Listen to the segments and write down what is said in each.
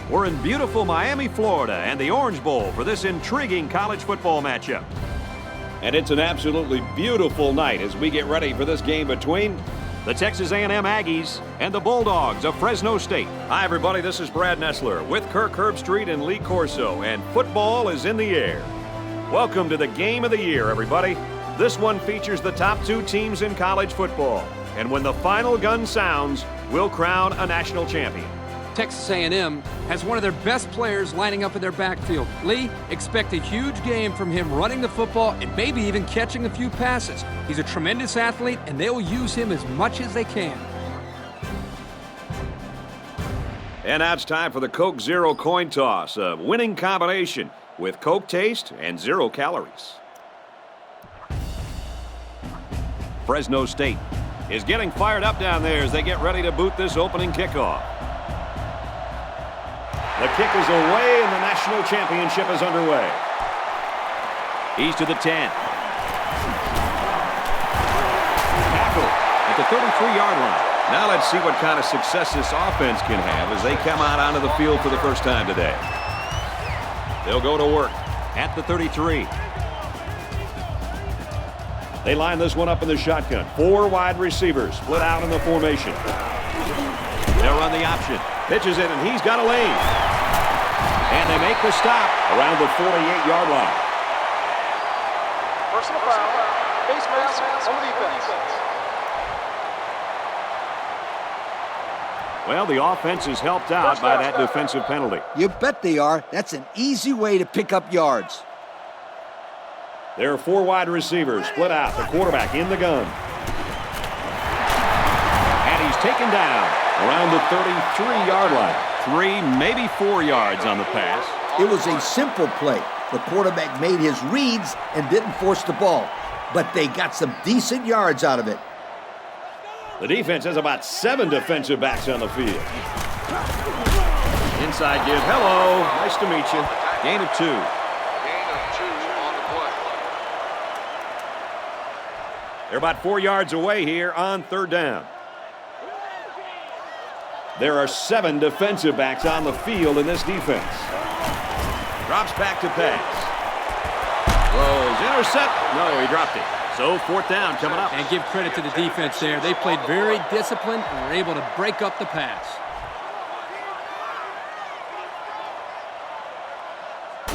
We're in beautiful Miami, Florida, and the Orange Bowl for this intriguing college football matchup. And it's an absolutely beautiful night as we get ready for this game between the Texas A&M Aggies and the Bulldogs of Fresno State. Hi, everybody. This is Brad Nessler with Kirk Herbstreit and Lee Corso, and football is in the air. Welcome to the game of the year, everybody. This one features the top two teams in college football, and when the final gun sounds, we'll crown a national champion. Texas A&M has one of their best players lining up in their backfield. Lee, expect a huge game from him running the football and maybe even catching a few passes. He's a tremendous athlete, and they'll use him as much as they can. And now it's time for the Coke Zero coin toss, a winning combination with Coke taste and 0 calories. Fresno State is getting fired up down there as they get ready to boot this opening kickoff. The kick is away and the national championship is underway. He's to the 10. Tackle at the 33-yard line. Now let's see what kind of success this offense can have as they come out onto the field for the first time today. They'll go to work at the 33. They line this one up in the shotgun. 4 wide receivers split out in the formation. They'll run the option. Pitches it, and he's got a lane. And they make the stop around the 48-yard line. Personal foul. Face mask on the defense. Well, the offense is helped out by that defensive penalty. You bet they are. That's an easy way to pick up yards. There are 4 wide receivers split out. The quarterback in the gun. And he's taken down around the 33-yard line. 3, maybe 4 yards on the pass. It was a simple play. The quarterback made his reads and didn't force the ball, but they got some decent yards out of it. The defense has about 7 defensive backs on the field. Inside give. Hello. Nice to meet you. Gain of 2. Gain of 2 on the play. They're about 4 yards away here on 3rd down. There are 7 defensive backs on the field in this defense. Drops back to pass. Throws, intercept. No, he dropped it. So 4th down coming up. And give credit to the defense there. They played very disciplined and were able to break up the pass.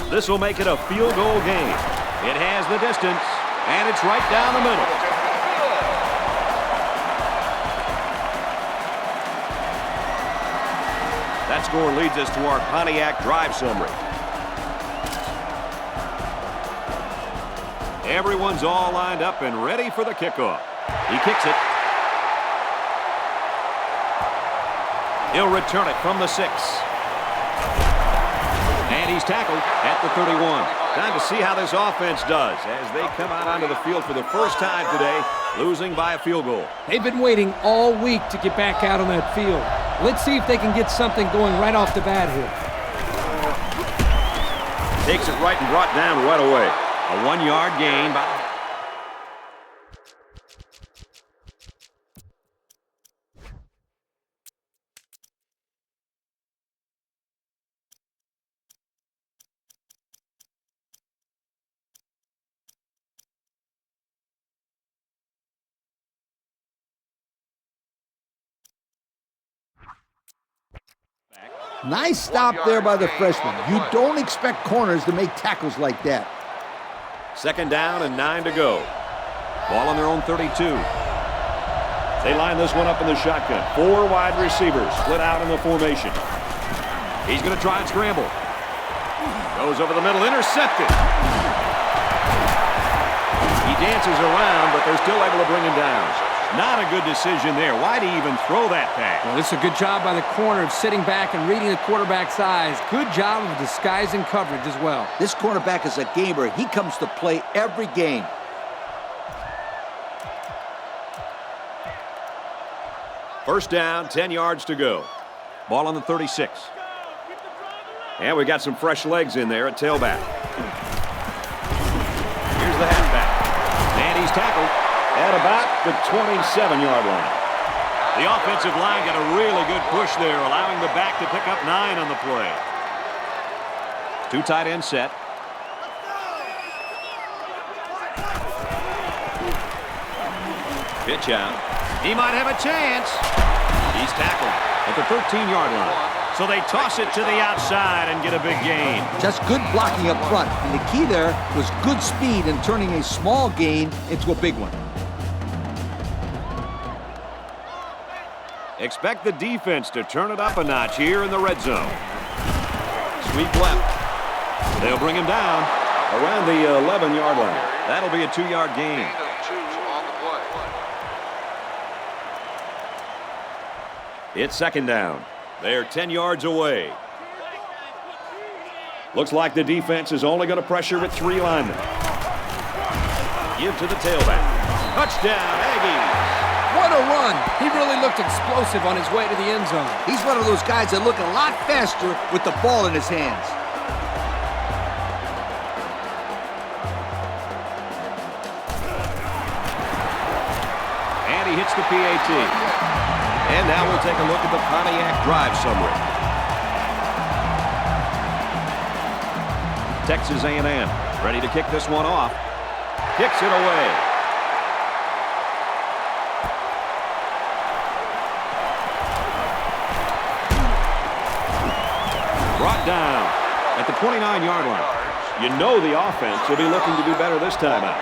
This will make it a field goal game. It has the distance, and it's right down the middle. That score leads us to our Pontiac drive summary. Everyone's all lined up and ready for the kickoff. He kicks it. He'll return it from the 6. And he's tackled at the 31. Time to see how this offense does as they come out onto the field for the first time today, losing by a field goal. They've been waiting all week to get back out on that field. Let's see if they can get something going right off the bat here. Takes it right and brought down right away. A 1-yard gain by... Nice stop there by the freshman. You don't expect corners to make tackles like that. 2nd down and 9 to go. Ball on their own 32. They line this one up in the shotgun. 4 wide receivers split out in the formation. He's going to try and scramble. Goes over the middle, intercepted. He dances around, but they're still able to bring him down. Not a good decision there. Why'd he even throw that pass? Well, this is a good job by the corner of sitting back and reading the quarterback's eyes. Good job of disguising coverage as well. This cornerback is a gamer. He comes to play every game. First down, 10 yards to go. Ball on the 36. And we got some fresh legs in there at tailback. Here's the halfback. And he's tackled at about the 27-yard line. The offensive line got a really good push there, allowing the back to pick up 9 on the play. 2 tight end set. Pitch out. He might have a chance. He's tackled at the 13-yard line. So they toss it to the outside and get a big gain. Just good blocking up front. And the key there was good speed in turning a small gain into a big one. Expect the defense to turn it up a notch here in the red zone. Sweep left. They'll bring him down around the 11-yard line. That'll be a 2-yard gain. Gain of 2 on the play. It's second down. They're 10 yards away. Looks like the defense is only going to pressure with 3 linemen. Give to the tailback. Touchdown, Aggies. What a run. He really looked explosive on his way to the end zone. He's one of those guys that look a lot faster with the ball in his hands. And he hits the PAT. And now we'll take a look at the Pontiac drive summary. Texas A&M ready to kick this one off. Kicks it away. Brought down at the 29-yard line. You know the offense will be looking to do better this time out.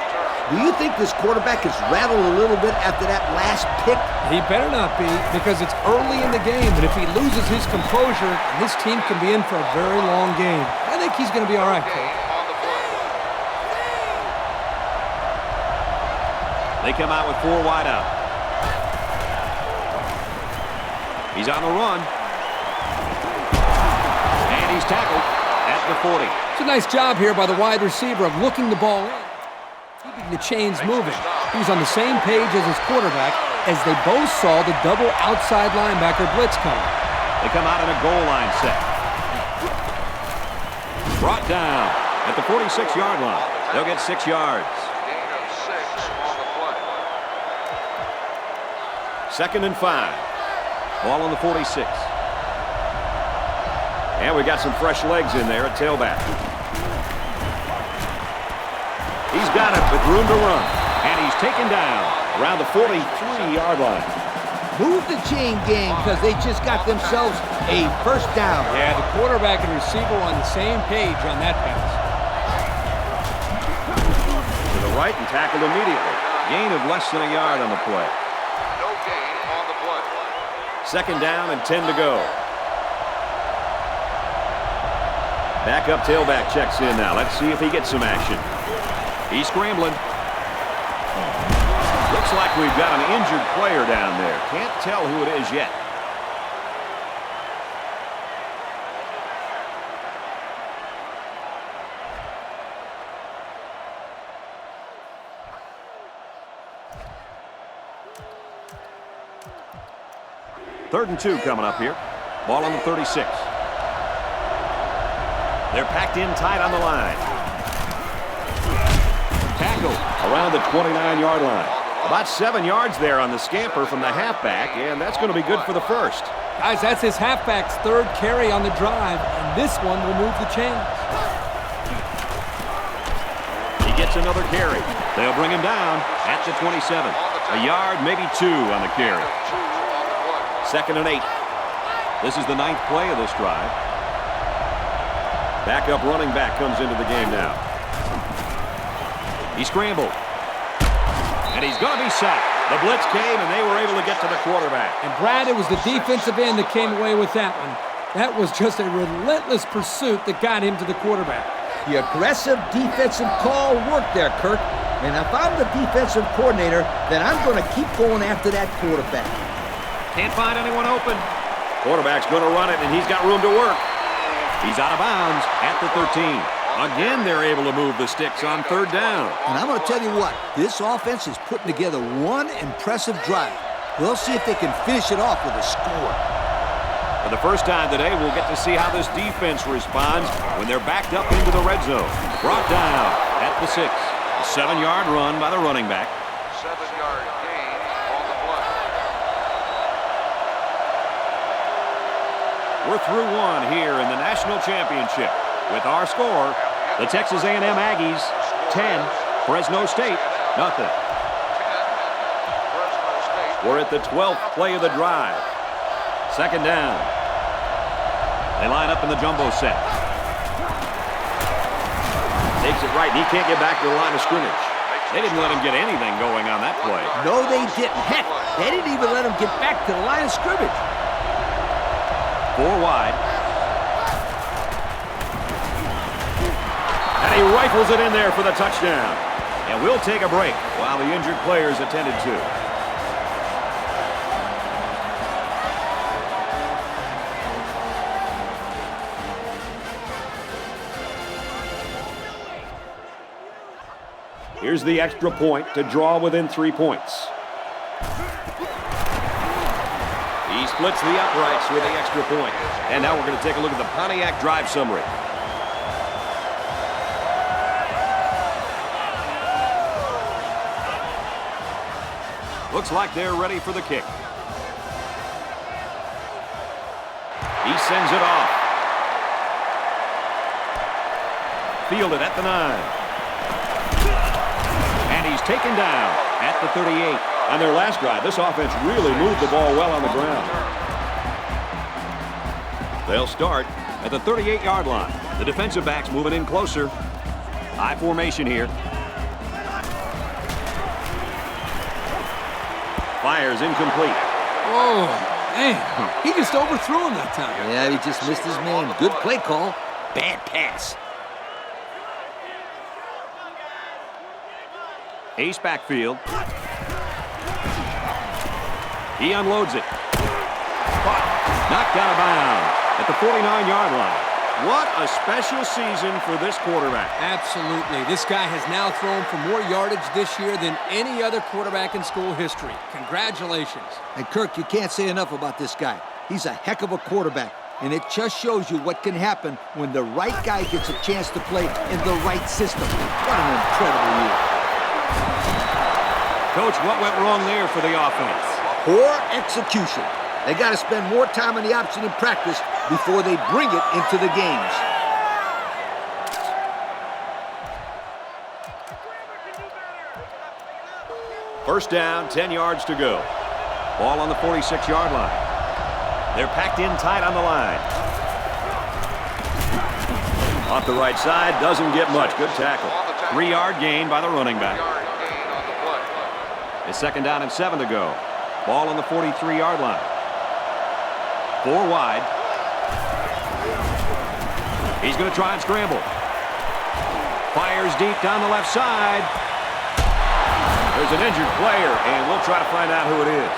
Do you think this quarterback is rattled a little bit after that last pick? He better not be, because it's early in the game, and if he loses his composure, this team can be in for a very long game. I think he's going to be all right. Gain on the play. They come out with 4 wide out. He's on the run. And he's tackled at the 40. It's a nice job here by the wide receiver of looking the ball in, keeping the chains moving. He was on the same page as his quarterback as they both saw the double outside linebacker blitz coming. They come out in a goal line set. Brought down at the 46-yard line. They'll get 6 yards. Gain of 6 on the play. Second and 5. Ball on the 46. And we got some fresh legs in there at tailback. He's got it with room to run. And he's taken down around the 43-yard line. Move the chain gang because they just got themselves a first down. Yeah, the quarterback and receiver were on the same page on that pass. To the right and tackled immediately. Gain of less than a yard on the play. No gain on the play. Second down and 10 to go. Backup tailback checks in now. Let's see if he gets some action. He's scrambling. Looks like we've got an injured player down there. Can't tell who it is yet. Third and 2 coming up here. Ball on the 36. They're packed in tight on the line. Tackle around the 29-yard line. About 7 yards there on the scamper from the halfback, and that's going to be good for the first. Guys, that's his halfback's 3rd carry on the drive, and this one will move the chains. He gets another carry. They'll bring him down at the 27. A yard, maybe 2 on the carry. 2 on the play. Second and 8. This is the 9th play of this drive. Backup running back comes into the game now. He scrambled. And he's going to be sacked. The blitz came, and they were able to get to the quarterback. And Brad, it was the defensive end that came away with that one. That was just a relentless pursuit that got him to the quarterback. The aggressive defensive call worked there, Kirk. And if I'm the defensive coordinator, then I'm going to keep going after that quarterback. Can't find anyone open. Quarterback's going to run it, and he's got room to work. He's out of bounds at the 13. Again, they're able to move the sticks on 3rd down. And I'm going to tell you what, this offense is putting together one impressive drive. We'll see if they can finish it off with a score. For the first time today, we'll get to see how this defense responds when they're backed up into the red zone. Brought down at the 6. A 7-yard run by the running back. 7-yard gain on the play. We're through one here in the national championship. With our score, the Texas A&M Aggies 10, Fresno State nothing. We're at the 12th play of the drive. Second down. They line up in the jumbo set. Takes it right, and he can't get back to the line of scrimmage. They didn't let him get anything going on that play. No, they didn't. Heck, they didn't even let him get back to the line of scrimmage. 4 wide. And he rifles it in there for the touchdown. And we'll take a break while the injured players attended to. Here's the extra point to draw within 3 points. He splits the uprights with the extra point. And now we're going to take a look at the Pontiac drive summary. Looks like they're ready for the kick. He sends it off. Fielded at the 9. And he's taken down at the 38. On their last drive, this offense really moved the ball well on the ground. They'll start at the 38-yard line. The defensive backs moving in closer. High formation here. Fires incomplete. Oh, man. He just overthrew him that time. Yeah, he just missed his man. Good play call. Bad pass. Ace backfield. He unloads it. Knocked out of bounds at the 49-yard line. What a special season for this quarterback. Absolutely. This guy has now thrown for more yardage this year than any other quarterback in school history. Congratulations. And Kirk, you can't say enough about this guy. He's a heck of a quarterback. And it just shows you what can happen when the right guy gets a chance to play in the right system. What an incredible year. Coach, what went wrong there for the offense? Poor execution. They got to spend more time on the option in practice before they bring it into the games. First down, 10 yards to go. Ball on the 46-yard line. They're packed in tight on the line. Off the right side, doesn't get much. Good tackle. 3-yard gain by the running back. It's second down and 7 to go. Ball on the 43-yard line. 4 wide. He's going to try and scramble. Fires deep down the left side. There's an injured player, and we'll try to find out who it is.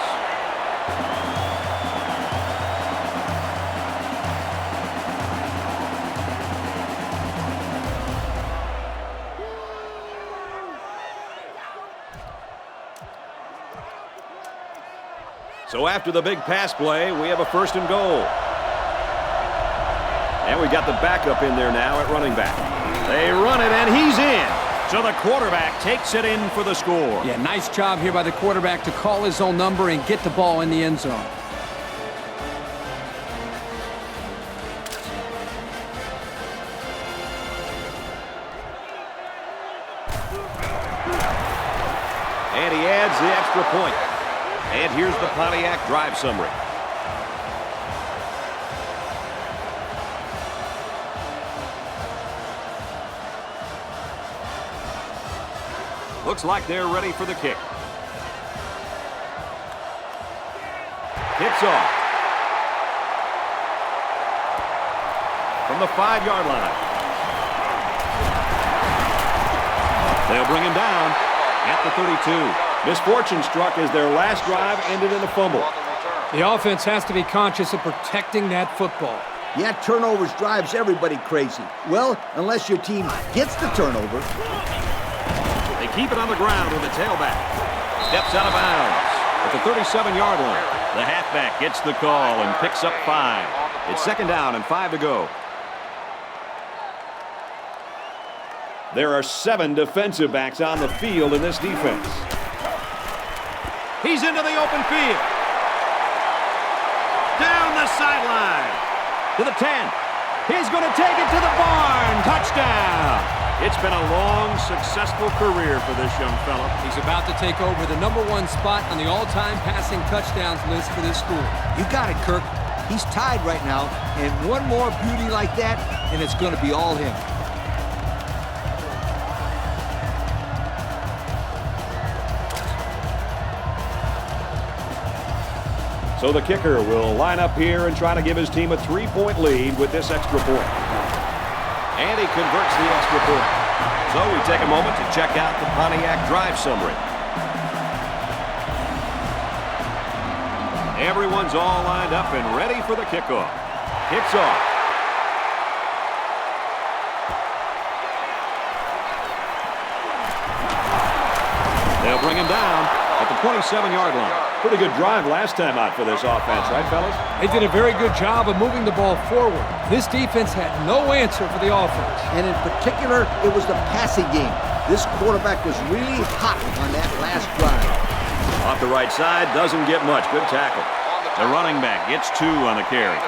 So after the big pass play, we have a 1st and goal. And we got the backup in there now at running back. They run it, and he's in. So the quarterback takes it in for the score. Yeah, nice job here by the quarterback to call his own number and get the ball in the end zone. And he adds the extra point. And here's the Pontiac drive summary. Looks like they're ready for the kick. Hits off. From the 5-yard line. They'll bring him down at the 32. Misfortune struck as their last drive ended in a fumble. The offense has to be conscious of protecting that football. Yeah, turnovers drives everybody crazy. Well, unless your team gets the turnover. They keep it on the ground with the tailback. Steps out of bounds at the 37-yard line. The halfback gets the call and picks up 5. It's second down and 5 to go. There are 7 defensive backs on the field in this defense. He's into the open field. Down the sideline. To the 10. He's going to take it to the barn. Touchdown. It's been a long, successful career for this young fella. He's about to take over the #1 spot on the all-time passing touchdowns list for this school. You got it, Kirk. He's tied right now, and one more beauty like that, and it's going to be all him. So the kicker will line up here and try to give his team a 3-point lead with this extra point. And he converts the extra point. So we take a moment to check out the Pontiac drive summary. Everyone's all lined up and ready for the kickoff. Kicks off. They'll bring him down at the 27-yard line. Pretty good drive last time out for this offense, right, fellas? They did a very good job of moving the ball forward. This defense had no answer for the offense. And in particular, it was the passing game. This quarterback was really hot on that last drive. Off the right side, doesn't get much. Good tackle. The running back gets 2 on the carry.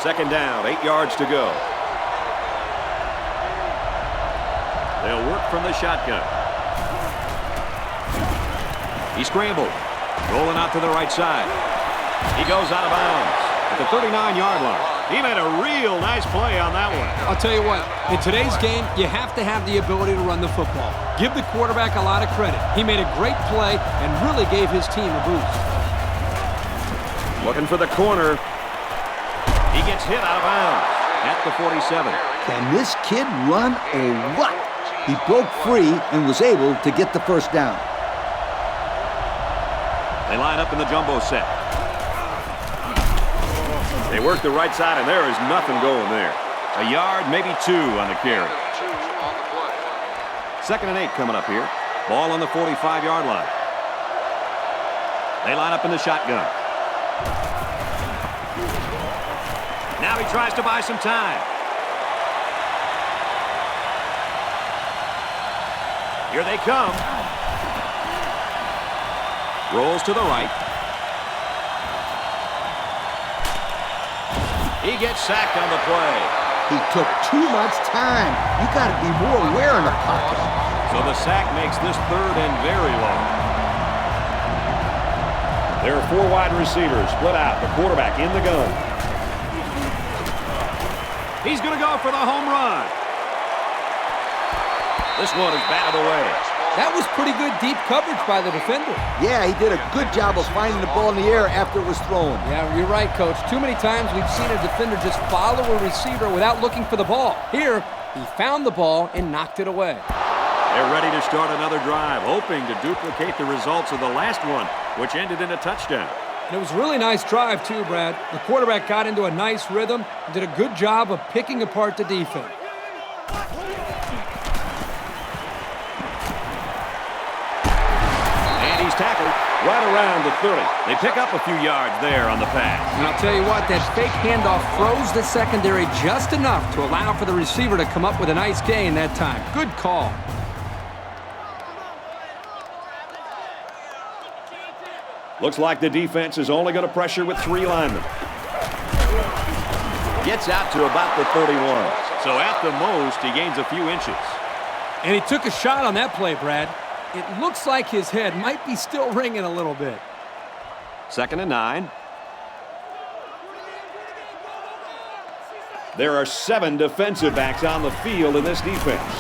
Second down, 8 yards to go. They'll work from the shotgun. He scrambled, rolling out to the right side. He goes out of bounds at the 39-yard line. He made a real nice play on that one. I'll tell you what, in today's game, you have to have the ability to run the football. Give the quarterback a lot of credit. He made a great play and really gave his team a boost. Looking for the corner. He gets hit out of bounds at the 47. Can this kid run or what? He broke free and was able to get the first down. They line up in the jumbo set. They work the right side, and there is nothing going there. A yard, maybe 2 on the carry. Second and 8 coming up here. Ball on the 45-yard line. They line up in the shotgun. Now he tries to buy some time. Here they come. Rolls to the right. He gets sacked on the play. He took too much time. You got to be more aware in the pocket. So the sack makes this third and very long. There are 4 wide receivers split out. The quarterback in the gun. He's going to go for the home run. This one is batted away. That was pretty good deep coverage by the defender. Yeah, he did a good job of finding the ball in the air after it was thrown. Yeah, you're right, Coach. Too many times we've seen a defender just follow a receiver without looking for the ball. Here, he found the ball and knocked it away. They're ready to start another drive, hoping to duplicate the results of the last one, which ended in a touchdown. And it was a really nice drive, too, Brad. The quarterback got into a nice rhythm and did a good job of picking apart the defense. Tackled right around the 30. They pick up a few yards there on the pass. And I'll tell you what, that fake handoff froze the secondary just enough to allow for the receiver to come up with a nice gain that time. Good call. Looks like the defense is only going to pressure with 3 linemen. Gets out to about the 31. So at the most, he gains a few inches. And he took a shot on that play, Brad. It looks like his head might be still ringing a little bit. Second and 9. There are 7 defensive backs on the field in this defense.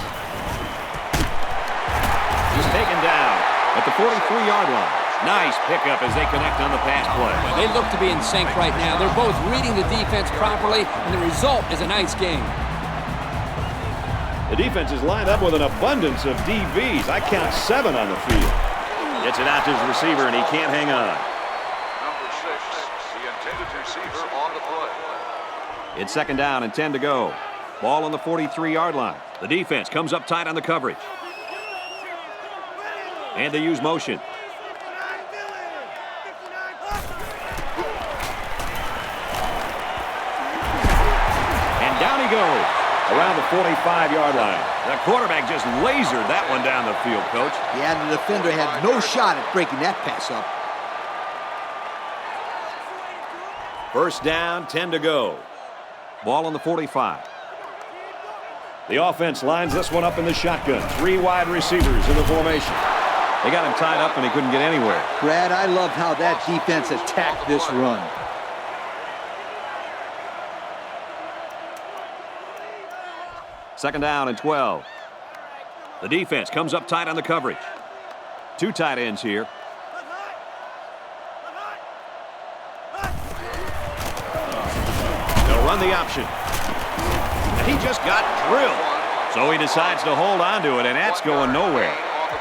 He's taken down at the 43-yard line. Nice pickup as they connect on the pass play. Well, they look to be in sync right now. They're both reading the defense properly, and the result is a nice game. The defense is lined up with an abundance of DBs. I count 7 on the field. Gets it out to his receiver, and he can't hang on. Number 6, the intended receiver on the play. It's second down and 10 to go. Ball on the 43-yard line. The defense comes up tight on the coverage. And they use motion. And down he goes. Around the 45-yard line. The quarterback just lasered that one down the field, Coach. Yeah, the defender had no shot at breaking that pass up. First down, 10 to go. Ball on the 45. The offense lines this one up in the shotgun. 3 wide receivers in the formation. They got him tied up and he couldn't get anywhere. Brad, I loved how that defense attacked this run. Second down and 12. The defense comes up tight on the coverage. 2 tight ends here. They'll run the option. And he just got drilled. So he decides to hold on to it, and that's going nowhere.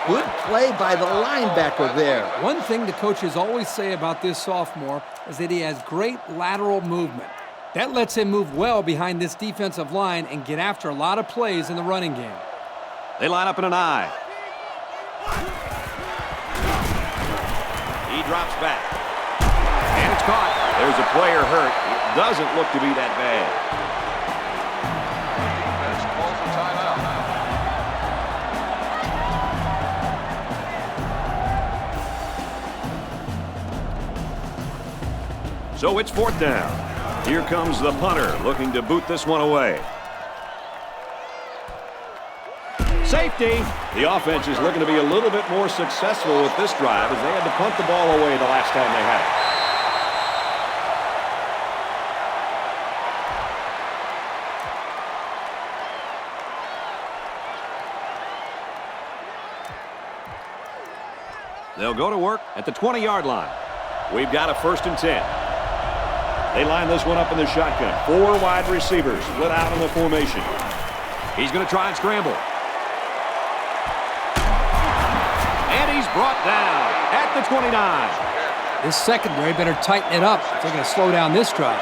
Good play by the linebacker there. One thing the coaches always say about this sophomore is that he has great lateral movement. That lets him move well behind this defensive line and get after a lot of plays in the running game. They line up in an I. He drops back. And it's caught. There's a player hurt. It doesn't look to be that bad. Defense calls a timeout. So it's 4th down. Here comes the punter looking to boot this one away. Safety. The offense is looking to be a little bit more successful with this drive as they had to punt the ball away the last time they had it. They'll go to work at the 20-yard line. We've got a 1st and 10. They line this one up in the shotgun. 4 wide receivers split out in the formation. He's going to try and scramble. And he's brought down at the 29. This secondary better tighten it up if they're going to slow down this drive.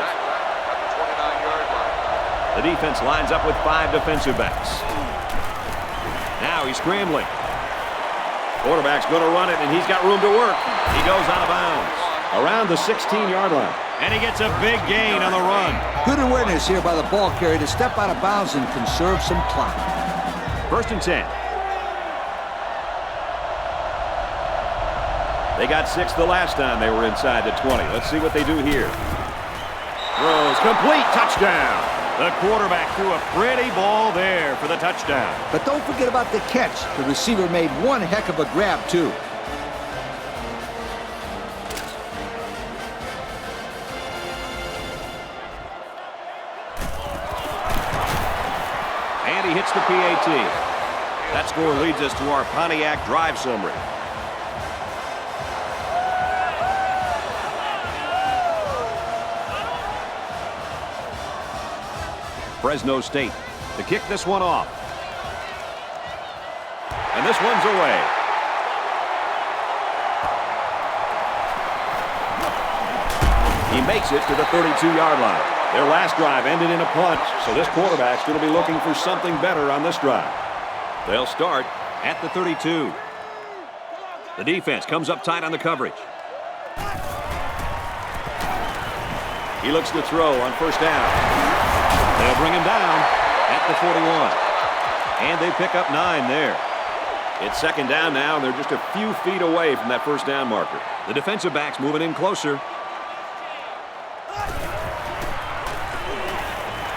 The defense lines up with 5 defensive backs. Now he's scrambling. Quarterback's going to run it, and he's got room to work. He goes out of bounds around the 16-yard line. And he gets a big gain on the run. Good awareness here by the ball carrier to step out of bounds and conserve some clock. 1st and 10. They got 6 the last time they were inside the 20. Let's see what they do here. Throws complete, touchdown. The quarterback threw a pretty ball there for the touchdown. But don't forget about the catch. The receiver made one heck of a grab, too. And he hits the PAT. That score leads us to our Pontiac drive summary. Fresno State to kick this one off. And this one's away. He makes it to the 32-yard line. Their last drive ended in a punt, so this quarterback's going to be looking for something better on this drive. They'll start at the 32. The defense comes up tight on the coverage. He looks to throw on 1st down. They'll bring him down at the 41. And they pick up 9 there. It's 2nd down now, and they're just a few feet away from that 1st down marker. The defensive back's moving in closer.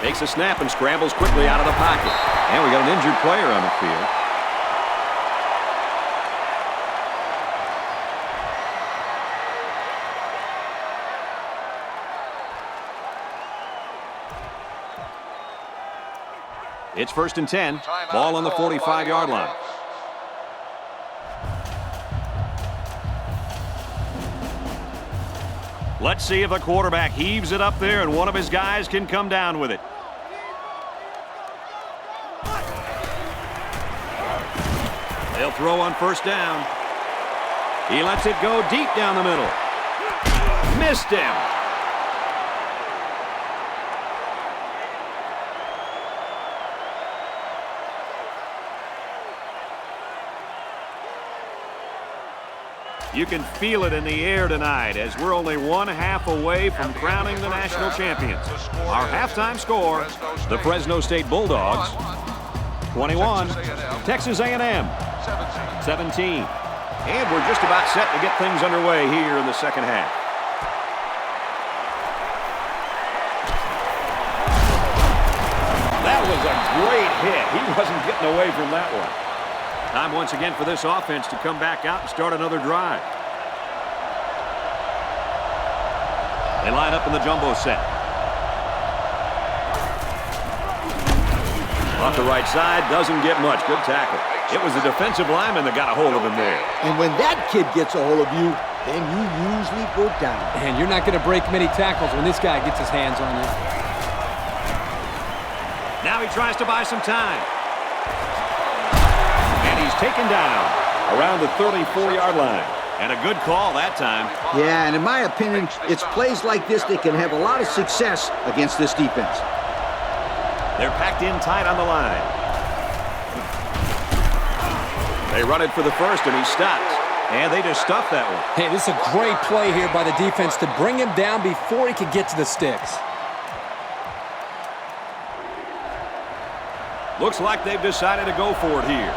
Takes a snap and scrambles quickly out of the pocket. And we got an injured player on the field. It's 1st and 10. Ball on the 45-yard line. Let's see if the quarterback heaves it up there and one of his guys can come down with it. They'll throw on 1st down. He lets it go deep down the middle. Missed him. You can feel it in the air tonight as we're only 1/2 away from crowning the national champions. Our halftime score, the Fresno State Bulldogs, 21, Texas A&M, 17. And we're just about set to get things underway here in the second half. was a great hit. He wasn't getting away from that one. Time once again for this offense to come back out and start another drive. They line up in the jumbo set. Off the right side, doesn't get much. Good tackle. It was the defensive lineman that got a hold of him there. And when that kid gets a hold of you, then you usually go down. And you're not going to break many tackles when this guy gets his hands on you. Now he tries to buy some time. And he's taken down around the 34-yard line. And a good call that time. Yeah, and in my opinion, it's plays like this that can have a lot of success against this defense. They're packed in tight on the line. They run it for the first, and he stops. And they just stuffed that one. Hey, this is a great play here by the defense to bring him down before he could get to the sticks. Looks like they've decided to go for it here.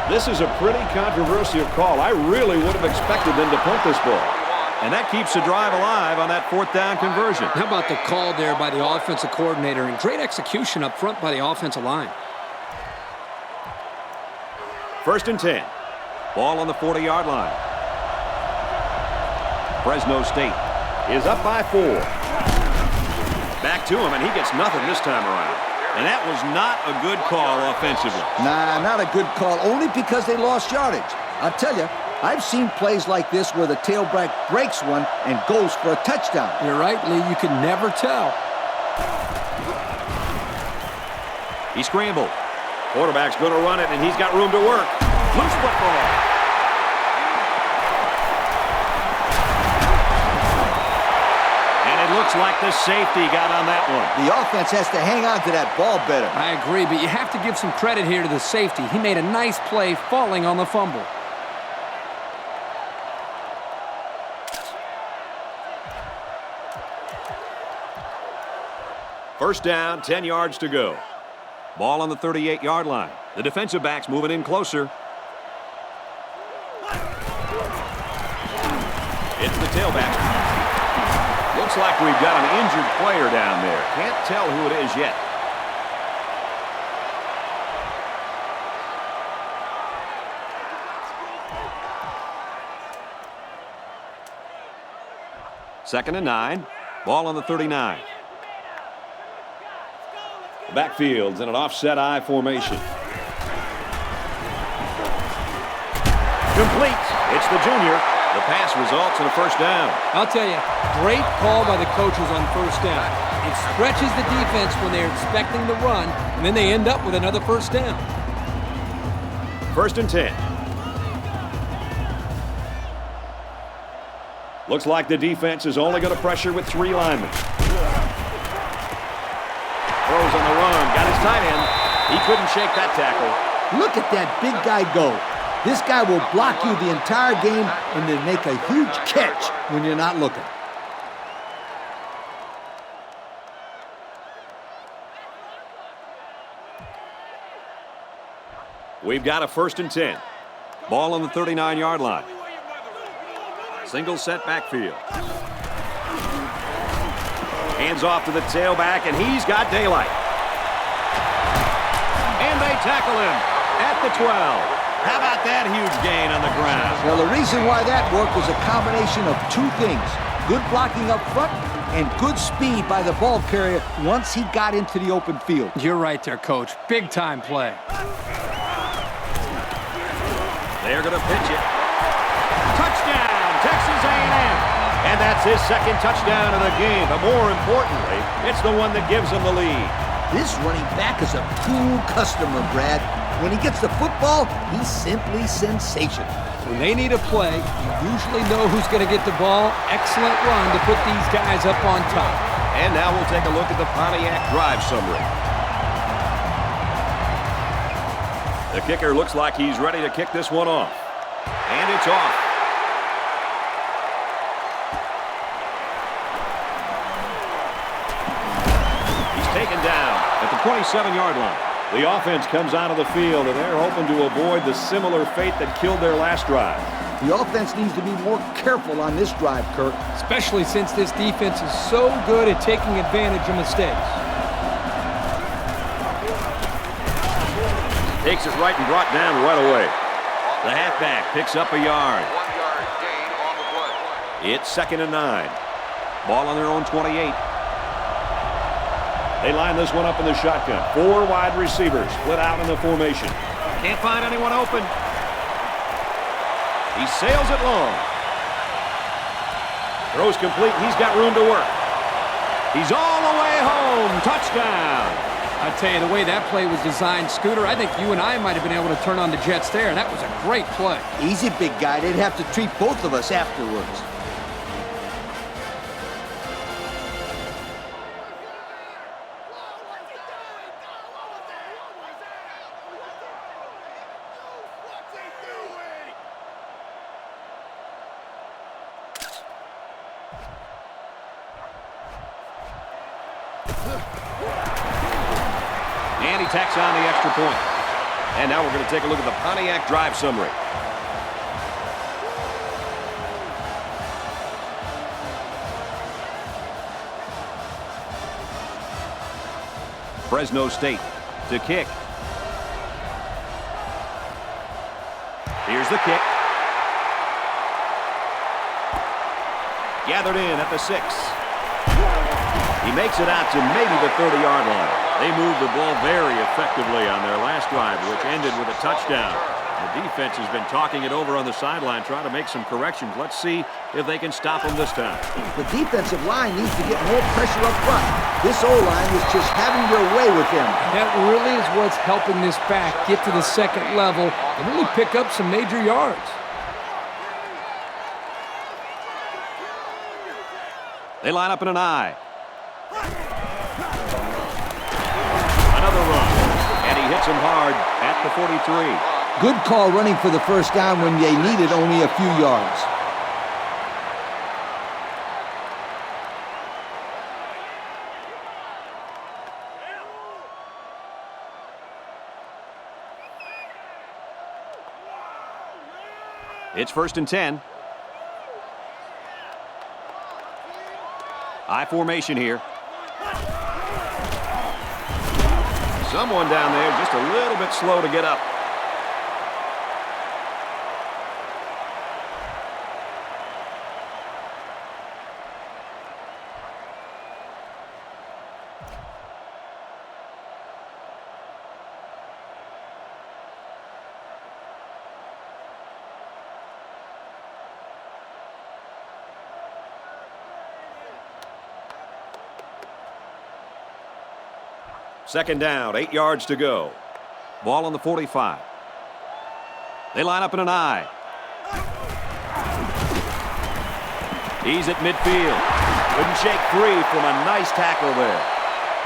This is a pretty controversial call. I really would have expected them to punt this ball. And that keeps the drive alive on that fourth down conversion. How about the call there by the offensive coordinator and great execution up front by the offensive line. First and 10. Ball on the 40-yard line. Fresno State is up by 4. Back to him, and he gets nothing this time around. And that was not a good call offensively. Nah, not a good call, only because they lost yardage. I'll tell you, I've seen plays like this where the tailback breaks one and goes for a touchdown. You're right, Lee. You can never tell. He scrambled. Quarterback's going to run it, and he's got room to work. Loose football. Looks like the safety got on that one. The offense has to hang on to that ball better. I agree, but you have to give some credit here to the safety. He made a nice play falling on the fumble. First down, 10 yards to go. Ball on the 38-yard line. The defensive back's moving in closer. It's the tailback. Looks like we've got an injured player down there. Can't tell who it is yet. Second and 9. Ball on the 39. The backfield's in an offset I formation. Complete. It's the junior. The pass results in a first down. I'll tell you, great call by the coaches on first down. It stretches the defense when they're expecting the run, and then they end up with another first down. First and 10. Looks like the defense is only going to pressure with 3 linemen. Throws on the run. Got his tight end. He couldn't shake that tackle. Look at that big guy go. This guy will block you the entire game and then make a huge catch when you're not looking. We've got a first and 10. Ball on the 39-yard line. Single set backfield. Hands off to the tailback, and he's got daylight. And they tackle him at the 12. How about that huge gain on the ground? Well, the reason why that worked was a combination of 2 things. Good blocking up front and good speed by the ball carrier once he got into the open field. You're right there, Coach. Big-time play. They're going to pitch it. Touchdown, Texas A&M. And that's his second touchdown of the game. But more importantly, it's the one that gives him the lead. This running back is a cool customer, Brad. When he gets the football, he's simply sensational. When they need a play, you usually know who's going to get the ball. Excellent run to put these guys up on top. And now we'll take a look at the Pontiac drive summary. The kicker looks like he's ready to kick this one off. And it's off. He's taken down at the 27-yard line. The offense comes out of the field, and they're hoping to avoid the similar fate that killed their last drive. The offense needs to be more careful on this drive, Kirk. Especially since this defense is so good at taking advantage of mistakes. Takes it right and brought down right away. The halfback picks up a yard. 1-yard gain on the play. It's 2nd and 9. Ball on their own 28. They line this one up in the shotgun. 4 wide receivers split out in the formation. Can't find anyone open. He sails it long. Throws complete. He's got room to work. He's all the way home. Touchdown. I tell you, the way that play was designed, Scooter, I think you and I might have been able to turn on the Jets there. That was a great play. Easy, big guy. They'd have to treat both of us afterwards. And he tacks on the extra point. And now we're going to take a look at the Pontiac drive summary. Fresno State to kick. Here's the kick. Gathered in at the 6. He makes it out to maybe the 30-yard line. They moved the ball very effectively on their last drive, which ended with a touchdown. The defense has been talking it over on the sideline, trying to make some corrections. Let's see if they can stop them this time. The defensive line needs to get more pressure up front. This O-line is just having their way with them. That really is what's helping this back get to the second level and really pick up some major yards. They line up in an I. Another run, and he hits him hard at the 43. Good call running for the first down when they needed only a few yards. It's 1st and 10. I formation here. Someone down there just a little bit slow to get up. Second down, 8 yards to go. Ball on the 45. They line up in an I. He's at midfield. Couldn't shake free from a nice tackle there.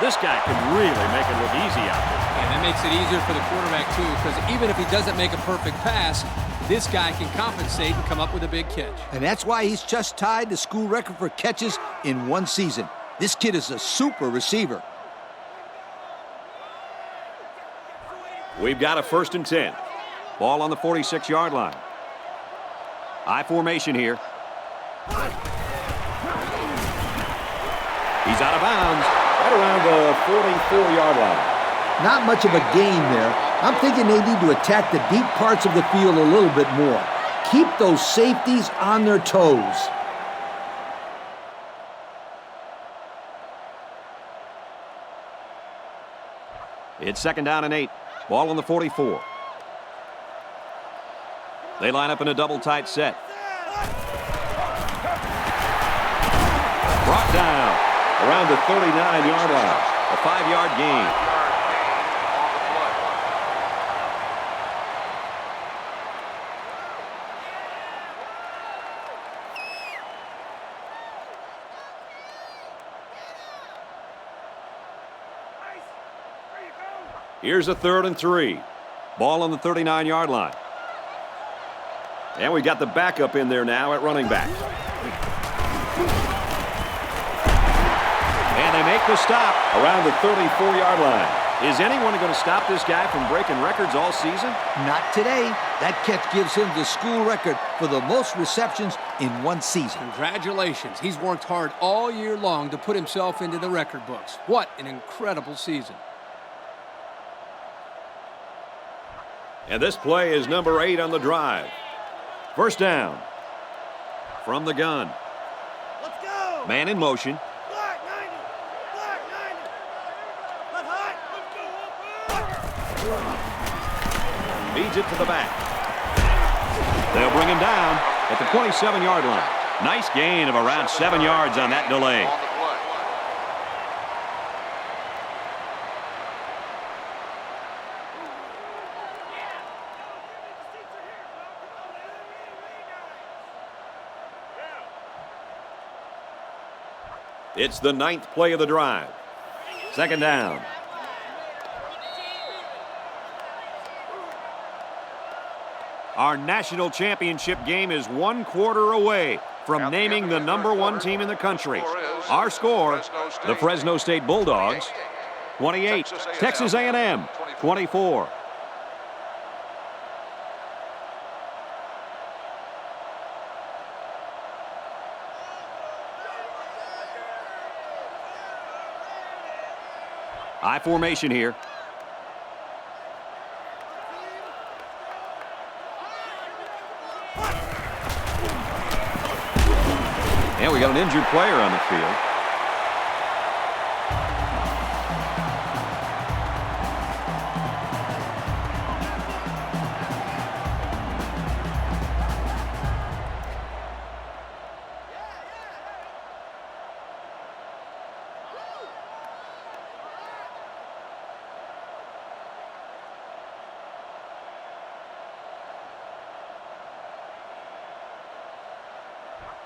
This guy can really make it look easy out there. And that makes it easier for the quarterback, too, because even if he doesn't make a perfect pass, this guy can compensate and come up with a big catch. And that's why he's just tied the school record for catches in one season. This kid is a super receiver. We've got a 1st and 10. Ball on the 46-yard line. I formation here. He's out of bounds right around the 44-yard line. Not much of a gain there. I'm thinking they need to attack the deep parts of the field a little bit more. Keep those safeties on their toes. It's 2nd down and 8. Ball on the 44. They line up in a double tight set. Brought down around the 39-yard line. A 5-yard gain. Here's a 3rd and 3. Ball on the 39-yard line. And we got the backup in there now at running back. And they make the stop around the 34-yard line. Is anyone going to stop this guy from breaking records all season? Not today. That catch gives him the school record for the most receptions in one season. Congratulations. He's worked hard all year long to put himself into the record books. What an incredible season. And this play is number 8 on the drive. First down. From the gun. Let's go. Man in motion. Black 90. Black 90. Let's hot. Let's go. Feeds it to the back. They'll bring him down at the 27-yard line. Nice gain of around 7 yards on that delay. On the play. It's the 9th play of the drive. Second down. Our national championship game is 1 quarter away from naming the number 1 team in the country. Our score, the Fresno State Bulldogs, 28, Texas A&M, 24. I formation here. And we got an injured player on the field.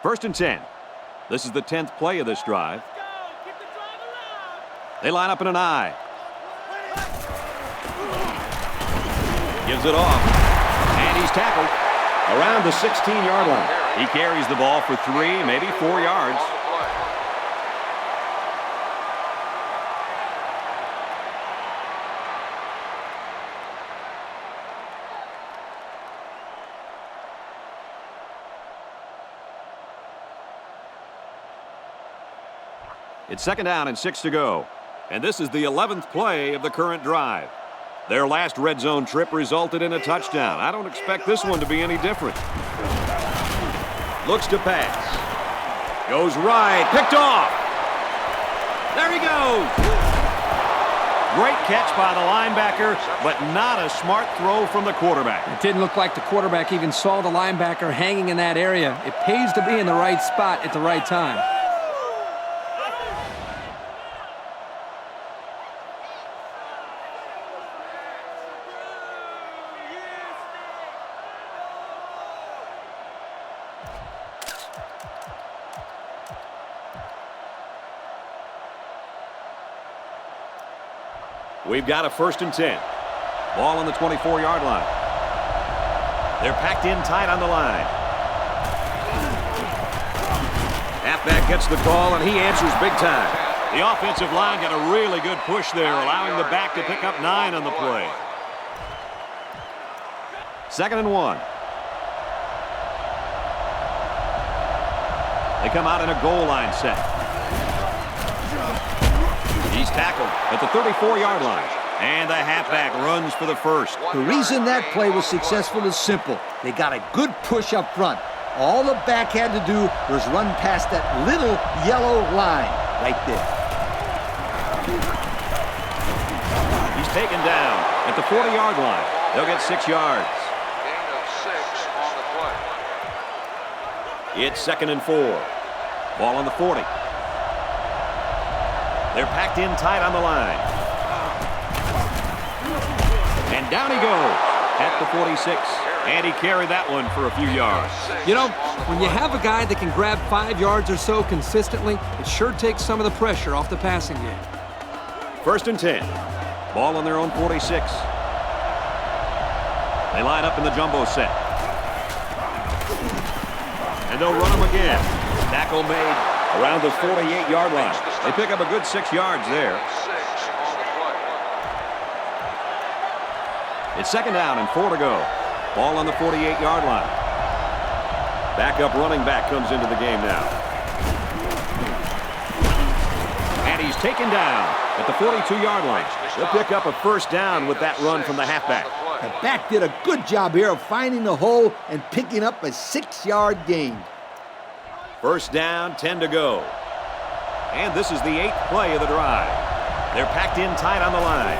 First and 10. This is the 10th play of this drive. They line up in an I. Gives it off. And he's tackled around the 16-yard line. He carries the ball for 3, maybe 4 yards. On the play. It's second down and 6 to go. And this is the 11th play of the current drive. Their last red zone trip resulted in a touchdown. I don't expect this one to be any different. Looks to pass. Goes right. Picked off. There he goes. Great catch by the linebacker, but not a smart throw from the quarterback. It didn't look like the quarterback even saw the linebacker hanging in that area. It pays to be in the right spot at the right time. We've got a first and 10. Ball on the 24-yard line. They're packed in tight on the line. Halfback gets the call, and he answers big time. The offensive line got a really good push there, allowing the back to pick up 9 on the play. Second and 1. They come out in a goal line set. He's tackled at the 34-yard line. And the halfback runs for the first. The reason that play was successful is simple. They got a good push up front. All the back had to do was run past that little yellow line right there. He's taken down at the 40-yard line. They'll get 6 yards. Gain of 6 on the play. It's second and 4. Ball on the 40. They're packed in tight on the line. And down he goes at the 46. And he carried that one for a few yards. You know, when you have a guy that can grab 5 yards or so consistently, it sure takes some of the pressure off the passing game. First and 10. Ball on their own 46. They line up in the jumbo set. And they'll run him again. Tackle made around the 48-yard line. They pick up a good 6 yards there. 6 on the play. It's second down and 4 to go. Ball on the 48-yard line. Backup running back comes into the game now. And he's taken down at the 42-yard line. They'll pick up a first down with that run from the halfback. The back did a good job here of finding the hole and picking up a 6-yard gain. First down, 10 to go. And this is the 8th play of the drive. They're packed in tight on the line.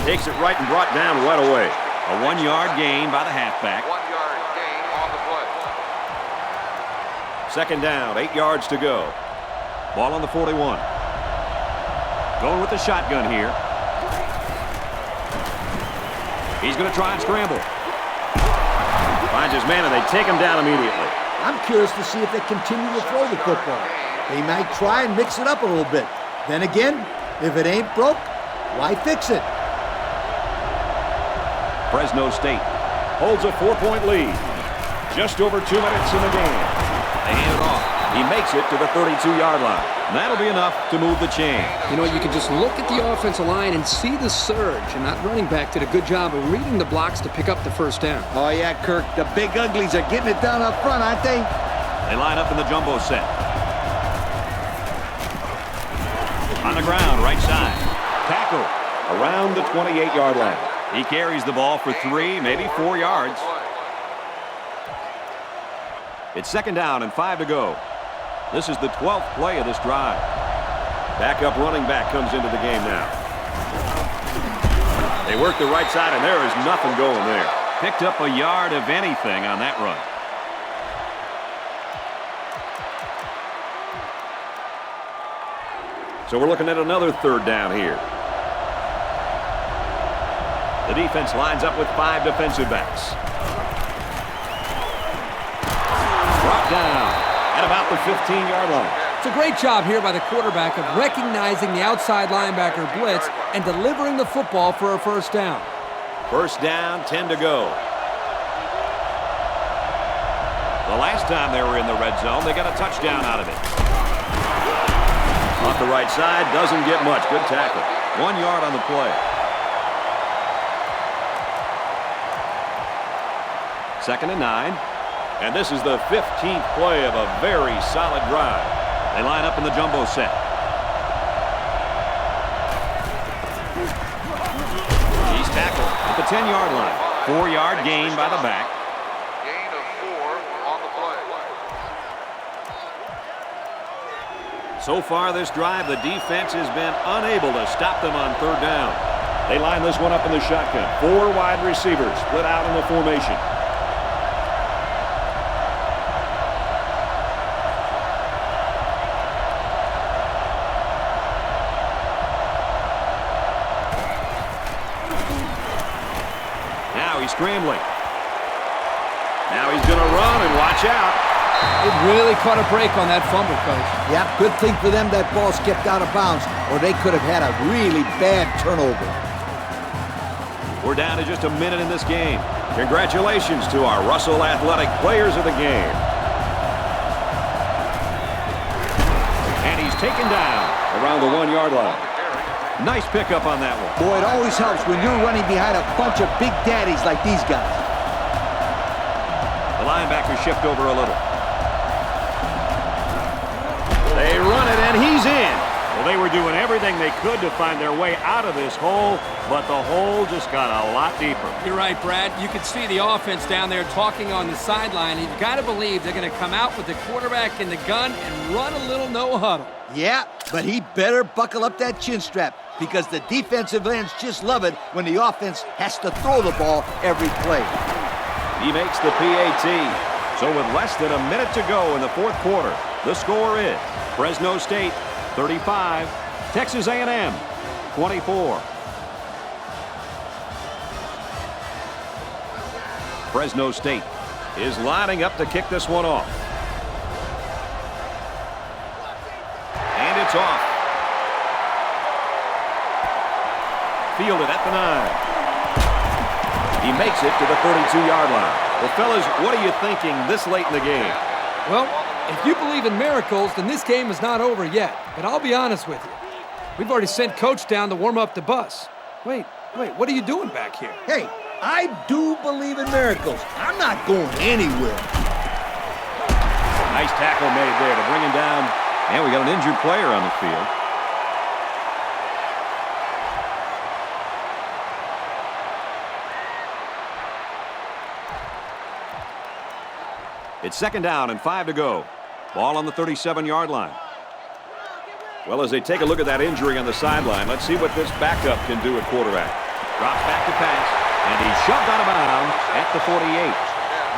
Takes it right and brought down right away. A 1-yard gain by the halfback. 1-yard gain on the play. Second down, 8 yards to go. Ball on the 41. Going with the shotgun here. He's going to try and scramble. Finds his man, and they take him down immediately. I'm curious to see if they continue to throw the football. They might try and mix it up a little bit. Then again, if it ain't broke, why fix it? Fresno State holds a 4-point lead. Just over 2 minutes in the game. They hand it off. He makes it to the 32-yard line. And that'll be enough to move the chain. You know, you can just look at the offensive line and see the surge, and that running back did a good job of reading the blocks to pick up the first down. Oh, yeah, Kirk. The big uglies are getting it done up front, aren't they? They line up in the jumbo set. On the ground, right side. Tackle around the 28-yard line. He carries the ball for 3, maybe 4 yards. It's second down and 5 to go. This is the 12th play of this drive. Backup running back comes into the game now. They work the right side, and there is nothing going there. Picked up a yard of anything on that run. So we're looking at another third down here. The defense lines up with 5 defensive backs. Brought down at about the 15-yard line. It's a great job here by the quarterback of recognizing the outside linebacker blitz and delivering the football for a first down. First down, 10 to go. The last time they were in the red zone, they got a touchdown out of it. Off the right side, doesn't get much. Good tackle. 1 yard on the play. Second and 9. And this is the 15th play of a very solid drive. They line up in the jumbo set. He's tackled at the 10-yard line. 4-yard gain by the back. Gain of 4 on the play. So far this drive, the defense has been unable to stop them on third down. They line this one up in the shotgun. 4 wide receivers split out in the formation. Scrambling. Now he's going to run and watch out. It really caught a break on that fumble, Coach. Yeah, good thing for them that ball skipped out of bounds, or they could have had a really bad turnover. We're down to just a minute in this game. Congratulations to our Russell Athletic players of the game. And he's taken down around the 1-yard line. Nice pickup on that one. Boy, it always helps when you're running behind a bunch of big daddies like these guys. The linebackers shift over a little. They run it, and he's in. Well, they were doing everything they could to find their way out of this hole, but the hole just got a lot deeper. You're right, Brad. You can see the offense down there talking on the sideline. You've got to believe they're going to come out with the quarterback in the gun and run a little no huddle. Yeah, but he better buckle up that chin strap because the defensive ends just love it when the offense has to throw the ball every play. He makes the PAT. So with less than a minute to go in the fourth quarter, the score is Fresno State 35, Texas A&M 24. Fresno State is lining up to kick this one off. And it's off. Fielded at the 9. He makes it to the 32-yard line. Well, fellas, what are you thinking this late in the game? Well, if you believe in miracles, then this game is not over yet. But I'll be honest with you. We've already sent Coach down to warm up the bus. Wait, what are you doing back here? Hey, I do believe in miracles. I'm not going anywhere. Nice tackle made there to bring him down. And we got an injured player on the field. It's 2nd down and 5 to go. Ball on the 37-yard line. Well, as they take a look at that injury on the sideline, let's see what this backup can do at quarterback. Drops back to pass, and he's shoved out of bounds at the 48.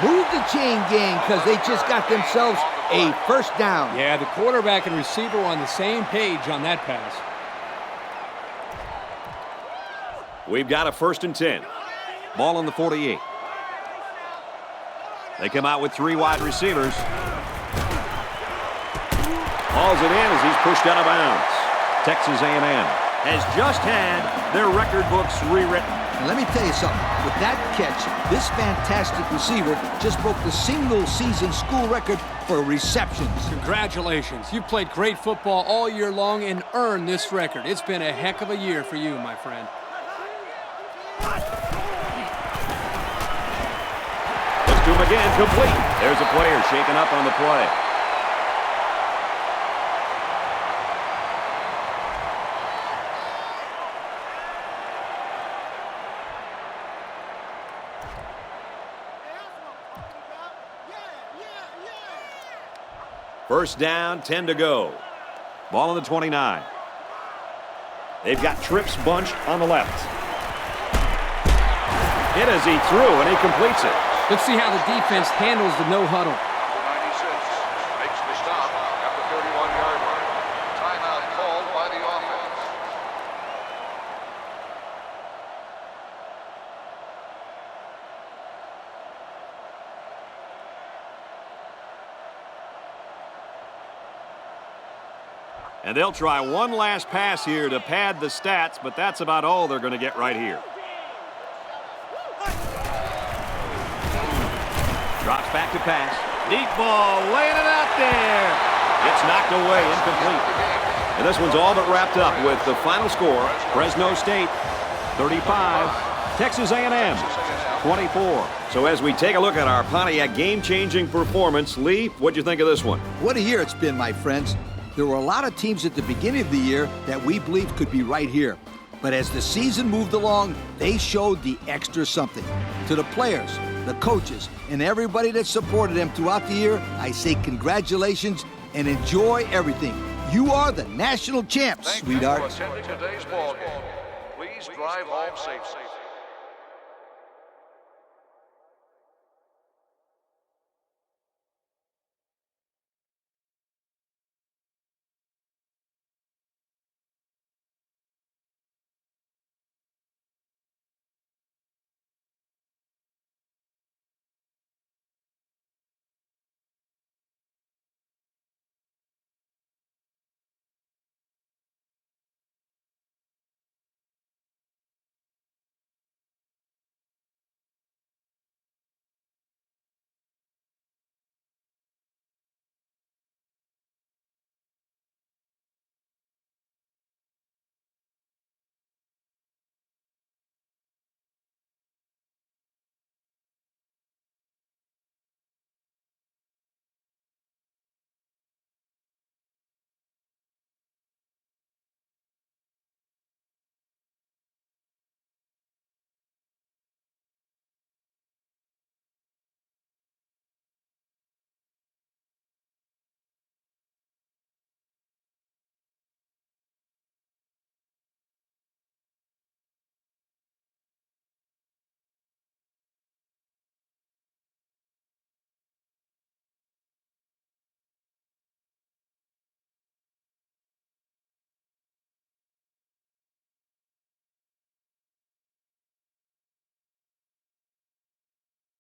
Move the chain gang because they just got themselves a first down. Yeah, the quarterback and receiver were on the same page on that pass. We've got a 1st and 10. Ball on the 48. They come out with 3 wide receivers. Hauls it in as he's pushed out of bounds. Texas A&M has just had their record books rewritten. And let me tell you something. With that catch, this fantastic receiver just broke the single-season school record for receptions. Congratulations. You've played great football all year long and earned this record. It's been a heck of a year for you, my friend. Let's do him again. Complete. There's a player shaken up on the play. First down, 10 to go. Ball on the 29. They've got trips bunched on the left. Hit as he threw, and he completes it. Let's see how the defense handles the no huddle. 96 makes the stop at the 31-yard line. Timeout called by the offense. And they'll try one last pass here to pad the stats, but that's about all they're going to get right here. Drops back to pass. Deep ball, laying it out there. It's knocked away, incomplete. And this one's all but wrapped up with the final score. Fresno State, 35. Texas A&M, 24. So as we take a look at our Pontiac game-changing performance, Lee, what'd you think of this one? What a year it's been, my friends. There were a lot of teams at the beginning of the year that we believed could be right here. But as the season moved along, they showed the extra something. To the players, the coaches, and everybody that supported them throughout the year, I say congratulations and enjoy everything. You are the national champs, Thank sweetheart. you for attending today's ball game. Please drive home safely.